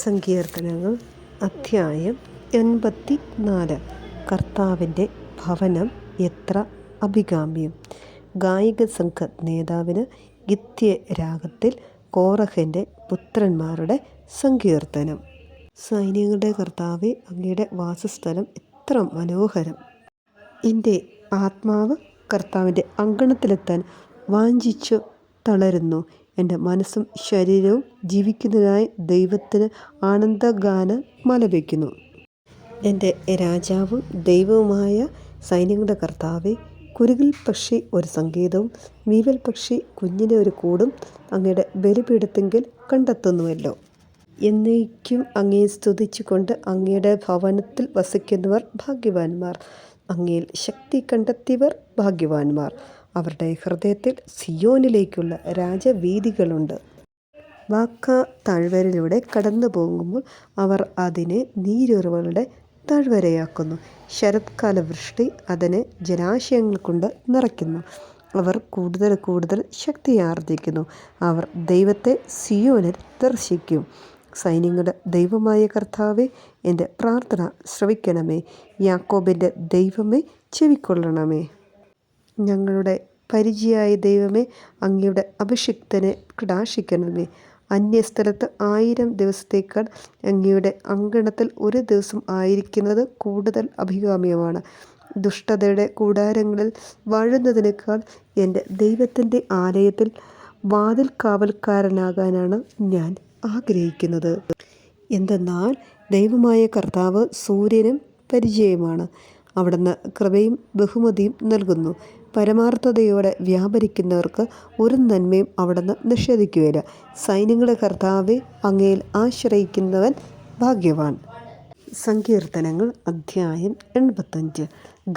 സങ്കീർത്തനങ്ങൾ അധ്യായം 84. കർത്താവിൻ്റെ ഭവനം എത്ര അഭികാമ്യം. ഗായിക സംഘ നേതാവിന് ഗിത്യരാഗത്തിൽ കോറഹിൻ്റെ പുത്രന്മാരുടെ സങ്കീർത്തനം. സൈന്യങ്ങളുടെ കർത്താവേ, അങ്ങയുടെ വാസസ്ഥലം എത്ര മനോഹരം. എൻ്റെ ആത്മാവ് കർത്താവിൻ്റെ അങ്കണത്തിലെത്താൻ വാഞ്ചിച്ചു തളരുന്നു. എൻ്റെ മനസ്സും ശരീരവും ജീവിക്കുന്നതിനായി ദൈവത്തിന് ആനന്ദഗാനം ആലപിക്കുന്നു. എൻ്റെ രാജാവും ദൈവവുമായ സൈന്യങ്ങളുടെ കർത്താവേ, കുരുകിൽ പക്ഷി ഒരു സംഗീതവും വീവൽ പക്ഷി കുഞ്ഞിനെ ഒരു കൂടും അങ്ങയുടെ ബലിപീഠത്തെങ്കിൽ കണ്ടെത്തുന്നുവല്ലോ. എന്നേക്കും അങ്ങയെ സ്തുതിച്ചുകൊണ്ട് അങ്ങയുടെ ഭവനത്തിൽ വസിക്കുന്നവർ ഭാഗ്യവാന്മാർ. അങ്ങയിൽ ശക്തി കണ്ടെത്തിയവർ ഭാഗ്യവാന്മാർ. അവരുടെ ഹൃദയത്തിൽ സിയോനിലേക്കുള്ള രാജവീഥികളുണ്ട്. വാക്ക താഴ്വരയിലൂടെ കടന്നു പോകുമ്പോൾ അവർ അതിനെ നീരുറവുകളുടെ താഴ്വരയാക്കുന്നു. ശരത്കാല വൃഷ്ടി അതിനെ ജലാശയങ്ങൾ കൊണ്ട് നിറയ്ക്കുന്നു. അവർ കൂടുതൽ കൂടുതൽ ശക്തി ആർജിക്കുന്നു. അവർ ദൈവത്തെ സിയോനിൽ ദർശിക്കും. സൈന്യങ്ങളുടെ ദൈവമായ കർത്താവേ, എൻ്റെ പ്രാർത്ഥന ശ്രവിക്കണമേ. യാക്കോബിൻ്റെ ദൈവമേ, ചെവിക്കൊള്ളണമേ. ഞങ്ങളുടെ പരിചയായ ദൈവമേ, അങ്ങയുടെ അഭിഷിക്തനെ കടാക്ഷിക്കണമേ. അന്യസ്ഥലത്ത് 1000 ദിവസത്തേക്കാൾ അങ്ങയുടെ അങ്കണത്തിൽ ഒരു ദിവസം ആയിരിക്കുന്നത് കൂടുതൽ അഭികാമ്യമാണ്. ദുഷ്ടതയുടെ കൂടാരങ്ങളിൽ വാഴുന്നതിനേക്കാൾ എൻ്റെ ദൈവത്തിൻ്റെ ആലയത്തിൽ വാതിൽ കാവൽക്കാരനാകാനാണ് ഞാൻ ആഗ്രഹിക്കുന്നത്. എന്തെന്നാൽ ദൈവമായ കർത്താവ് സൂര്യനും പരിചയമാണ്. അവിടുന്ന് കൃപയും ബഹുമതിയും നൽകുന്നു. പരമാർത്ഥതയോടെ വ്യാപരിക്കുന്നവർക്ക് ഒരു നന്മയും അവിടുന്ന് നിഷേധിക്കുകയില്ല. സൈന്യങ്ങളുടെ കർത്താവെ, അങ്ങയിൽ ആശ്രയിക്കുന്നവൻ ഭാഗ്യവാൻ. സങ്കീർത്തനങ്ങൾ അധ്യായം 85.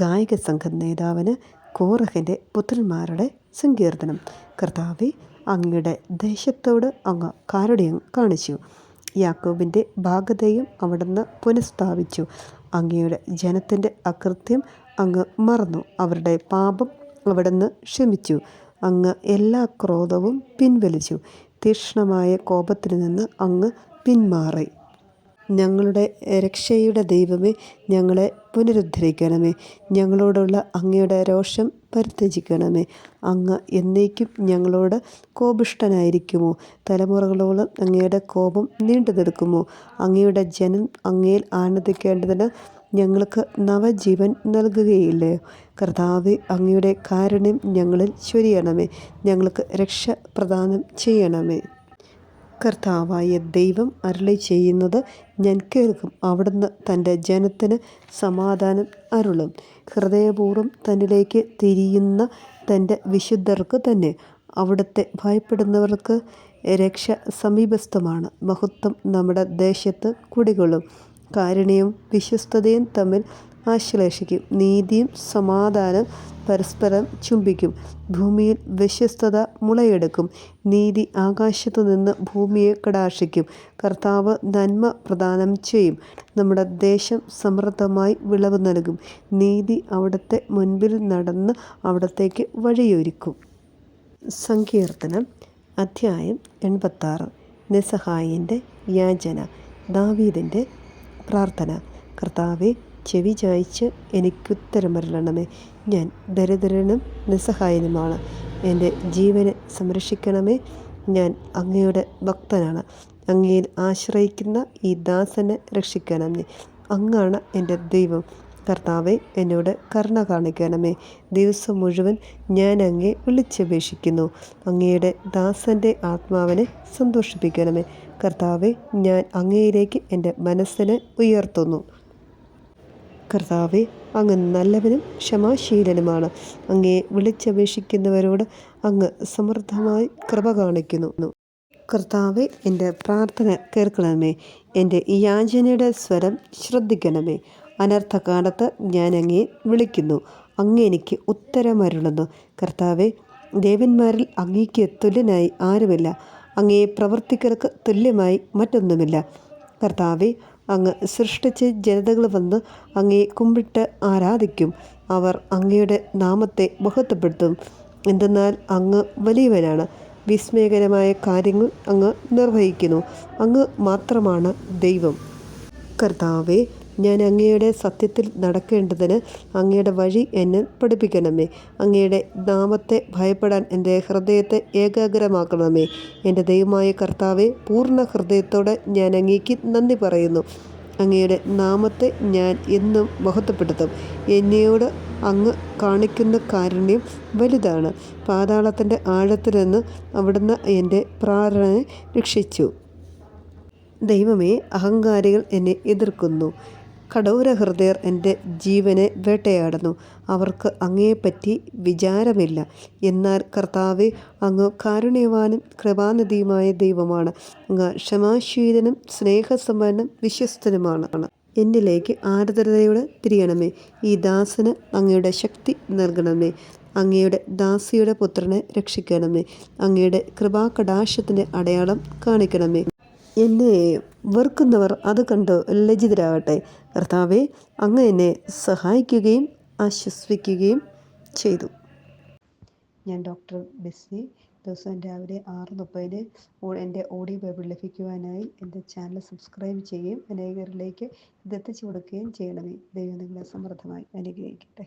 ഗായക സംഘ നേതാവിന് കോറഹിൻ്റെ പുത്രന്മാരുടെ സങ്കീർത്തനം. കർത്താവെ, അങ്ങയുടെ ദേശത്തോട് അങ്ങ് കാരുണ്യം കാണിച്ചു. യാക്കോബിൻ്റെ ഭാഗതയും അവിടുന്ന് പുനഃസ്ഥാപിച്ചു. അങ്ങയുടെ ജനത്തിൻ്റെ അകൃത്യം അങ്ങ് മറന്നു. അവരുടെ പാപം അവിടുന്ന് ക്ഷമിച്ചു. അങ്ങ് എല്ലാ ക്രോധവും പിൻവലിച്ചു. തീക്ഷ്ണമായ കോപത്തിൽ നിന്ന് അങ്ങ് പിന്മാറി. ഞങ്ങളുടെ രക്ഷയുടെ ദൈവമേ, ഞങ്ങളെ പുനരുദ്ധരിക്കണമേ. ഞങ്ങളോടുള്ള അങ്ങയുടെ രോഷം പരിത്യജിക്കണമേ. അങ്ങ് എന്നേക്കും ഞങ്ങളോട് കോപിഷ്ഠനായിരിക്കുമോ? തലമുറകളോളം അങ്ങയുടെ കോപം നീണ്ടു നിൽക്കുമോ? അങ്ങയുടെ ജനം അങ്ങയിൽ ആനന്ദിക്കേണ്ടതിന് ഞങ്ങൾക്ക് നവജീവൻ നൽകുകയില്ലയോ? കർത്താവേ, അങ്ങയുടെ കാരുണ്യം ഞങ്ങളിൽ ചൊരിയണമേ. ഞങ്ങൾക്ക് രക്ഷ പ്രദാനം ചെയ്യണമേ. കർത്താവായ ദൈവം അരുളി ചെയ്യുന്നത് ഞാൻ കേൾക്കും. അവിടുന്ന് തൻ്റെ ജനത്തിന് സമാധാനം അരുളും. ഹൃദയപൂർവ്വം തന്നിലേക്ക് തിരിയുന്ന തൻ്റെ വിശുദ്ധർക്ക് തന്നെ അവിടുത്തെ ഭയപ്പെടുന്നവർക്ക് രക്ഷ സമീപസ്ഥമാണ്. മഹത്വം നമ്മുടെ ദേശത്ത് കുടികൊള്ളും. കാരുണ്യവും വിശ്വസ്തതയും തമ്മിൽ ആശ്ലേഷിക്കും. നീതിയും സമാധാനം പരസ്പരം ചുംബിക്കും. ഭൂമിയിൽ വിശ്വസ്തത മുളയെടുക്കും. നീതി ആകാശത്തു നിന്ന് ഭൂമിയെ കടാക്ഷിക്കും. കർത്താവ് നന്മ പ്രദാനം ചെയ്യും. നമ്മുടെ ദേശം സമൃദ്ധമായി വിളവ് നൽകും. നീതി അവിടുത്തെ മുൻപിൽ നടന്ന് അവിടത്തേക്ക് വഴിയൊരുക്കും. സങ്കീർത്തനം അധ്യായം 86. നിസ്സഹായൻ്റെ യാചന. ദാവീദിൻ്റെ പ്രാർത്ഥന. കർത്താവെ, ചെവി ചായ്ച്ച് എനിക്കുത്തരമരുളണമേ. ഞാൻ ദരിദ്രനും നിസ്സഹായനുമാണ്. എൻ്റെ ജീവനെ സംരക്ഷിക്കണമേ. ഞാൻ അങ്ങയുടെ ഭക്തനാണ്. അങ്ങയിൽ ആശ്രയിക്കുന്ന ഈ ദാസനെ രക്ഷിക്കണമേ. അങ്ങാണ് എൻ്റെ ദൈവം. കർത്താവെ, എന്നോട് കരുണ കാണിക്കണമേ. ദിവസം മുഴുവൻ ഞാൻ അങ്ങയെ വിളിച്ചപേക്ഷിക്കുന്നു. അങ്ങയുടെ ദാസൻ്റെ ആത്മാവിനെ സന്തോഷിപ്പിക്കണമേ. കർത്താവെ, ഞാൻ അങ്ങയിലേക്ക് എൻ്റെ മനസ്സിനെ ഉയർത്തുന്നു. കർത്താവെ, അങ്ങ് നല്ലവനും ക്ഷമാശീലനുമാണ്. അങ്ങയെ വിളിച്ചപേക്ഷിക്കുന്നവരോട് അങ്ങ് സമൃദ്ധമായി കൃപ കാണിക്കുന്നു. കർത്താവെ, എൻ്റെ പ്രാർത്ഥന കേൾക്കണമേ. എൻ്റെ യാചനയുടെ സ്വരം ശ്രദ്ധിക്കണമേ. അനർത്ഥകാലത്ത് ഞാൻ അങ്ങയെ വിളിക്കുന്നു. അങ്ങ് എനിക്ക് ഉത്തരമരുളുന്നു. കർത്താവെ, ദേവന്മാരിൽ അങ്ങയ്ക്ക് തുല്യനായി ആരുമില്ല. അങ്ങയെ പ്രവർത്തിക്കർക്ക് തുല്യമായി മറ്റൊന്നുമില്ല. കർത്താവെ, അങ്ങ് സൃഷ്ടിച്ച് ജനതകൾ വന്ന് അങ്ങയെ കുമ്പിട്ട് ആരാധിക്കും. അവർ അങ്ങയുടെ നാമത്തെ മഹത്വപ്പെടുത്തും. എന്തെന്നാൽ അങ്ങ് വലിയവനാണ്. വിസ്മയകരമായ കാര്യങ്ങൾ അങ്ങ് നിർവഹിക്കുന്നു. അങ്ങ് മാത്രമാണ് ദൈവം. കർത്താവേ, ഞാൻ അങ്ങയുടെ സത്യത്തിൽ നടക്കേണ്ടതിന് അങ്ങയുടെ വഴി എന്നെ പഠിപ്പിക്കണമേ. അങ്ങയുടെ നാമത്തെ ഭയപ്പെടാൻ എൻ്റെ ഹൃദയത്തെ ഏകാഗ്രമാക്കണമേ. എൻ്റെ ദൈവമായ കർത്താവെ, പൂർണ്ണ ഹൃദയത്തോടെ ഞാൻ അങ്ങേക്ക് നന്ദി പറയുന്നു. അങ്ങയുടെ നാമത്തെ ഞാൻ എന്നും മഹത്വപ്പെടുത്തും. എന്നോട് അങ്ങ് കാണിക്കുന്ന കാരുണ്യം വലുതാണ്. പാതാളത്തിൻ്റെ ആഴത്തിൽ നിന്ന് അവിടുന്ന് എൻ്റെ പ്രാണനെ രക്ഷിച്ചു. ദൈവമേ, അഹങ്കാരികൾ എന്നെ എതിർക്കുന്നു. കഠോരഹൃദയർ എൻ്റെ ജീവനെ വേട്ടയാടുന്നു. അവർക്ക് അങ്ങയെപ്പറ്റി വിചാരമില്ല. എന്നാൽ കർത്താവെ, അങ്ങ് കാരുണ്യവാനും കൃപാനിധിയുമായ ദൈവമാണ്. അങ്ങ് ക്ഷമാശീലനും സ്നേഹസമ്പന്നനും വിശ്വസ്തനുമാണ്. എന്നിലേക്ക് ആർദ്രതയോടെ തിരിയണമേ. ഈ ദാസന് അങ്ങയുടെ ശക്തി നൽകണമേ. അങ്ങയുടെ ദാസിയുടെ പുത്രനെ രക്ഷിക്കണമേ. അങ്ങയുടെ കൃപാകടാക്ഷത്തിൻ്റെ അടയാളം കാണിക്കണമേ. എന്നെ വെറുക്കുന്നവർ അത് കണ്ട് ലജ്ജിതരാകട്ടെ. കർത്താവെ, അങ്ങ് എന്നെ സഹായിക്കുകയും ആശ്വസിപ്പിക്കുകയും ചെയ്തു. ഞാൻ ഡോക്ടർ ബെസ്സി. ദിവസവും രാവിലെ 6:30 എൻ്റെ ഓഡിയോ ബൈബിൾ ലഭിക്കുവാനായി എൻ്റെ ചാനൽ സബ്സ്ക്രൈബ് ചെയ്യുകയും അനേകരിലേക്ക് ഇതെത്തിച്ചു കൊടുക്കുകയും ചെയ്യണമേ. ദൈവം നിങ്ങളെ സമൃദ്ധമായി അനുഗ്രഹിക്കട്ടെ.